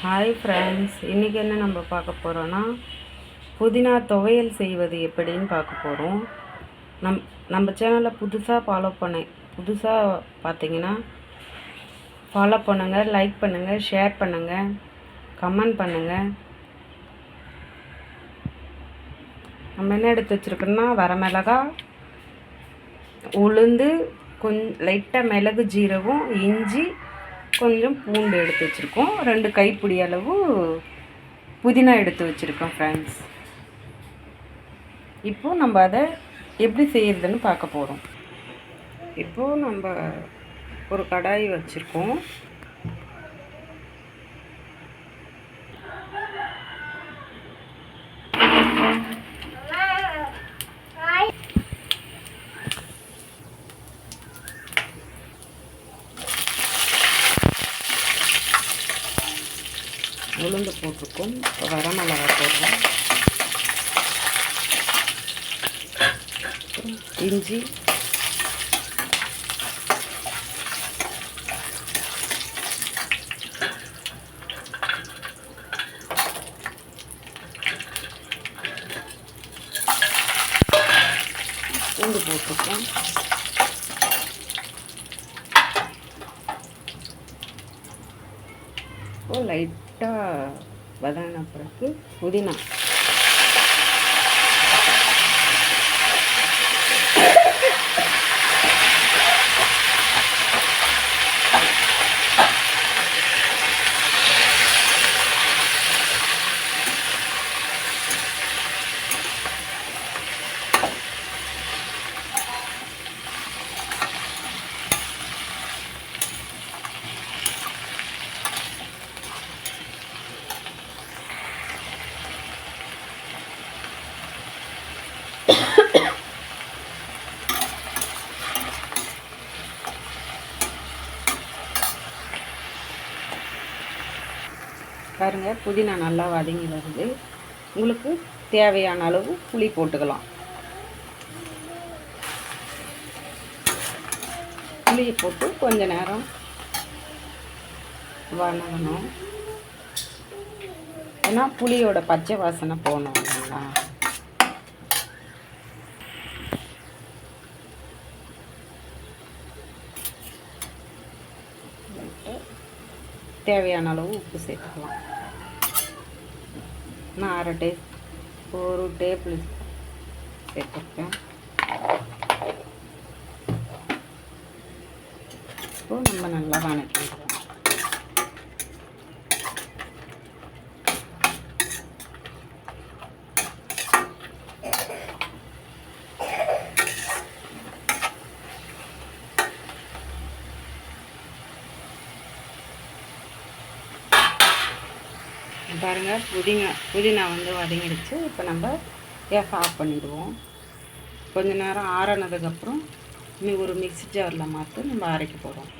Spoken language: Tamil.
ஹாய் ஃப்ரெண்ட்ஸ், இன்றைக்கி என்ன நம்ம பார்க்க போகிறோன்னா புதினா துவையல் செய்வது எப்படின்னு பார்க்க போகிறோம். நம்ம சேனலை புதுசாக பார்த்தீங்கன்னா ஃபாலோ பண்ணுங்கள், லைக் பண்ணுங்கள், ஷேர் பண்ணுங்கள், கமெண்ட் பண்ணுங்கள். நம்ம என்ன எடுத்து வச்சுருக்கோன்னா வரமிளகா, உளுந்து, கொஞ்சம் லைட்டாக மிளகு, ஜீரகம், இஞ்சி, கொஞ்சம் பூண்டு எடுத்து வச்சுருக்கோம். 2 கைப்பிடி அளவு புதினா எடுத்து வச்சுருக்கோம் ஃப்ரெண்ட்ஸ். இப்போது நம்ம அதை எப்படி செய்கிறதுன்னு பார்க்க போகிறோம். இப்போது நம்ம ஒரு கடாய் வச்சுருக்கோம். உளுந்து போட்டிருக்கோம். இப்போ வரமிளகா போடுறோம். இஞ்சி, பூண்டு போட்டிருக்கோம். லைட்டாக வதங்கின பிறகு புதினா, பாருங்கள் புதினா நல்லா வதங்கி வருது. உங்களுக்கு தேவையான அளவு புளி போட்டுக்கலாம். புளியை போட்டு கொஞ்ச நேரம் வதங்கணும். ஏன்னா புளியோட பச்சை வாசனை போகணும் இல்லைங்களா. தேவையான அளவு உப்பு சேர்த்துக்கலாம். நான் ஒரு டேபிள் சேர்த்துருக்கேன். இப்போ நம்ம நல்லா வதக்கிடுவோம். பாருங்கள் புதினா வந்து வதங்கிடுச்சு. இப்போ நம்ம கேஸ் ஆஃப் பண்ணிடுவோம். கொஞ்ச நேரம் ஆறினதுக்கப்புறம் ஒரு மிக்ஸி ஜாரில் மாற்றி நம்ம அரைக்க போகிறோம்.